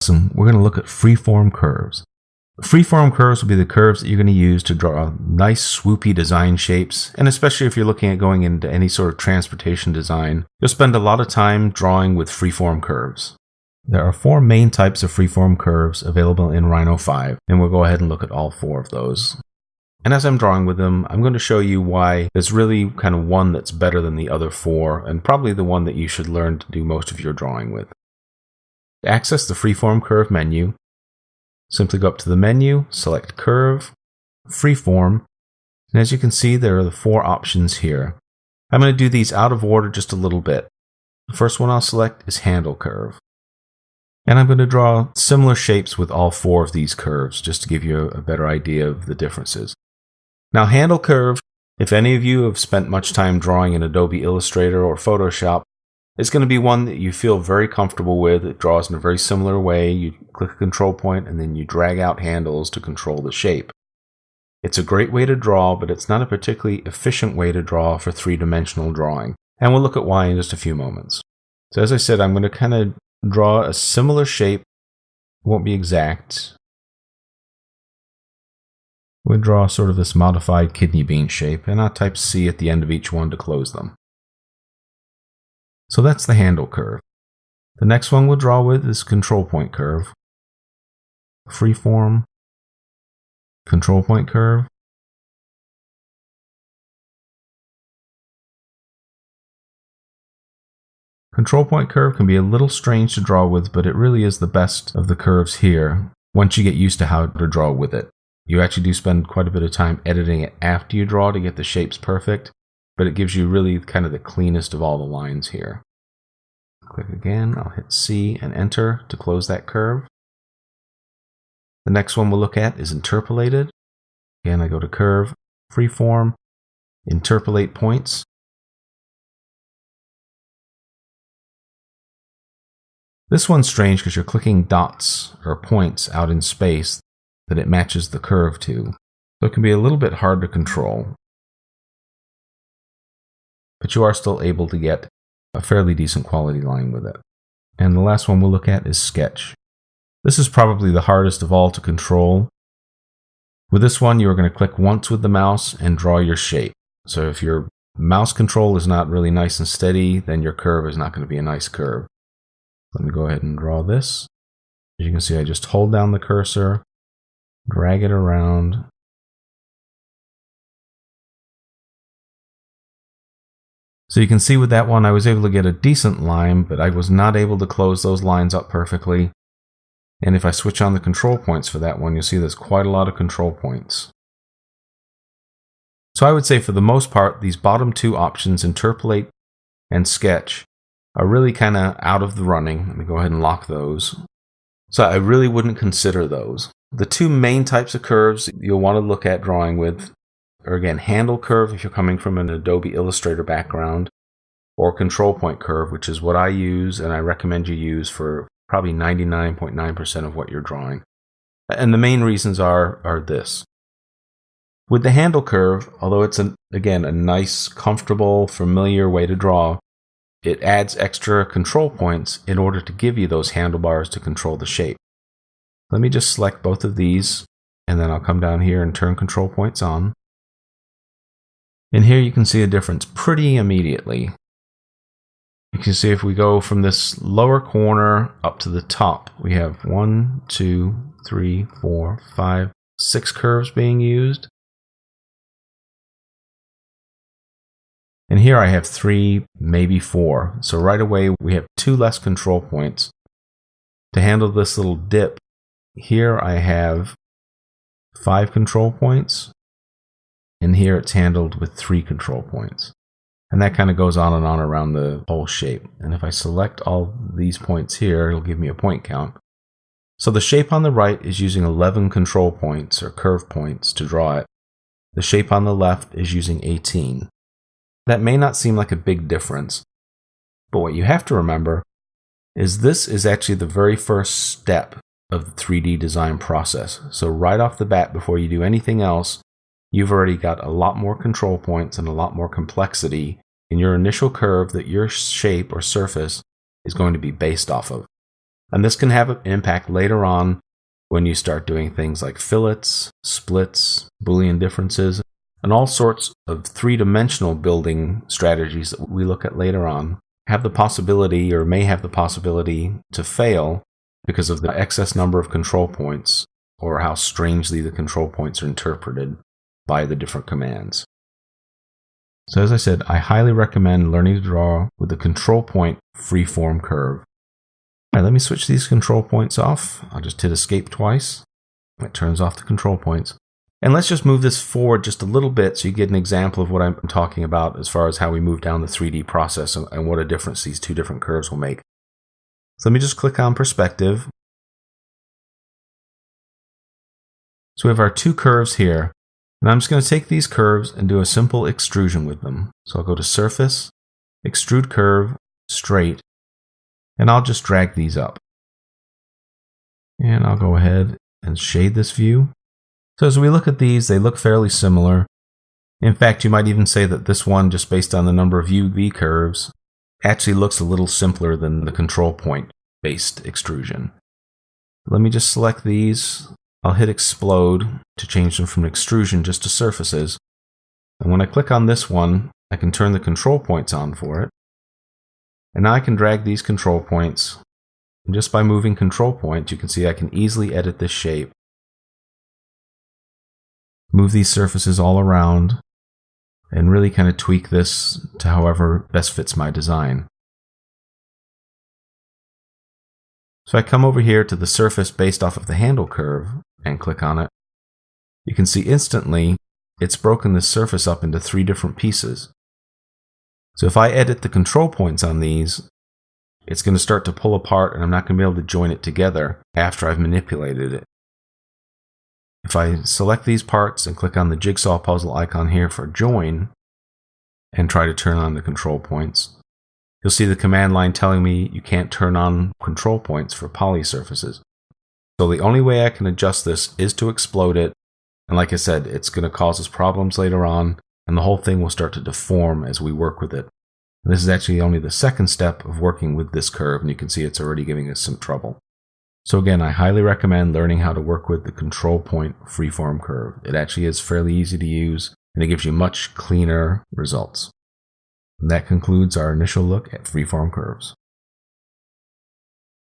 lesson, we're going to look at freeform curves. Freeform curves will be the curves that you're going to use to draw nice swoopy design shapes, and especially if you're looking at going into any sort of transportation design, you'll spend a lot of time drawing with freeform curves. There are 4 main types of freeform curves available in Rhino 5, and we'll go ahead and look at all 4 of those. And as I'm drawing with them, I'm going to show you why there's really kind of one that's better than the other 4, and probably the one that you should learn to do most of your drawing with. To access the freeform curve menu, simply go up to the menu, select Curve, Freeform, and as you can see, there are the 4 options here. I'm going to do these out of order just a little bit. The first one I'll select is Handle Curve. And I'm going to draw similar shapes with all 4 of these curves, just to give you a better idea of the differences. Now, Handle Curve, if any of you have spent much time drawing in Adobe Illustrator or Photoshop, it's going to be one that you feel very comfortable with. It draws in a very similar way. You click a control point and then you drag out handles to control the shape. It's a great way to draw, but it's not a particularly efficient way to draw for 3-dimensional drawing. And we'll look at why in just a few moments. So as I said, I'm going to kind of draw a similar shape. It won't be exact. We'll draw sort of this modified kidney bean shape, and I'll type C at the end of each one to close them. So that's the handle curve. The next one we'll draw with is control point curve. Freeform, control point curve. Control point curve can be a little strange to draw with, but it really is the best of the curves here once you get used to how to draw with it. You actually do spend quite a bit of time editing it after you draw to get the shapes perfect, but it gives you really kind of the cleanest of all the lines here. Click again, I'll hit C and enter to close that curve. The next one we'll look at is interpolated. Again, I go to Curve, Freeform, Interpolate Points. This one's strange because you're clicking dots or points out in space that it matches the curve to, so it can be a little bit hard to control. But you are still able to get a fairly decent quality line with it. And the last one we'll look at is Sketch. This is probably the hardest of all to control. With this one, you are going to click once with the mouse and draw your shape. So if your mouse control is not really nice and steady, then your curve is not going to be a nice curve. Let me go ahead and draw this. As you can see, I just hold down the cursor, drag it around. So you can see with that one, I was able to get a decent line, but I was not able to close those lines up perfectly. And if I switch on the control points for that one, you'll see there's quite a lot of control points. So I would say for the most part, these bottom 2 options, Interpolate and Sketch, are really kind of out of the running. Let me go ahead and lock those. So I really wouldn't consider those. The 2 main types of curves you'll want to look at drawing with are, again, handle curve if you're coming from an Adobe Illustrator background, or control point curve, which is what I use and I recommend you use for probably 99.9% of what you're drawing. And the main reasons are this. With the handle curve, although it's, again, a nice, comfortable, familiar way to draw, it adds extra control points in order to give you those handlebars to control the shape. Let me just select both of these, and then I'll come down here and turn control points on. And here you can see a difference pretty immediately. You can see if we go from this lower corner up to the top, we have 1, 2, 3, 4, 5, 6 curves being used. And here I have 3, maybe 4. So right away we have 2 less control points. To handle this little dip, here I have 5 control points. And here it's handled with 3 control points. And that kind of goes on and on around the whole shape. And if I select all these points here, it'll give me a point count. So the shape on the right is using 11 control points or curve points to draw it. The shape on the left is using 18. That may not seem like a big difference, but what you have to remember is this is actually the very first step of the 3D design process. So right off the bat, before you do anything else, you've already got a lot more control points and a lot more complexity in your initial curve that your shape or surface is going to be based off of. And this can have an impact later on when you start doing things like fillets, splits, Boolean differences, and all sorts of three-dimensional building strategies that we look at later on have the possibility, or may have the possibility, to fail because of the excess number of control points or how strangely the control points are interpreted by the different commands. So as I said, I highly recommend learning to draw with the control point freeform curve. All right, let me switch these control points off. I'll just hit escape twice. It turns off the control points. And let's just move this forward just a little bit so you get an example of what I'm talking about as far as how we move down the 3D process and what a difference these two different curves will make. So let me just click on perspective. So we have our two curves here. And I'm just going to take these curves and do a simple extrusion with them. So I'll go to Surface, Extrude Curve, Straight, and I'll just drag these up. And I'll go ahead and shade this view. So as we look at these, they look fairly similar. In fact, you might even say that this one, just based on the number of UV curves, actually looks a little simpler than the control point based extrusion. Let me just select these. I'll hit explode to change them from extrusion just to surfaces. And when I click on this one, I can turn the control points on for it. And now I can drag these control points. And just by moving control points, you can see I can easily edit this shape. Move these surfaces all around and really kind of tweak this to however best fits my design. So I come over here to the surface based off of the handle curve and click on it. You can see instantly it's broken this surface up into three different pieces. So if I edit the control points on these, it's going to start to pull apart and I'm not going to be able to join it together after I've manipulated it. If I select these parts and click on the jigsaw puzzle icon here for join and try to turn on the control points, you'll see the command line telling me you can't turn on control points for poly surfaces. So the only way I can adjust this is to explode it. And like I said, it's going to cause us problems later on, and the whole thing will start to deform as we work with it. And this is actually only the second step of working with this curve, and you can see it's already giving us some trouble. So again, I highly recommend learning how to work with the control point freeform curve. It actually is fairly easy to use, and it gives you much cleaner results. And that concludes our initial look at freeform curves.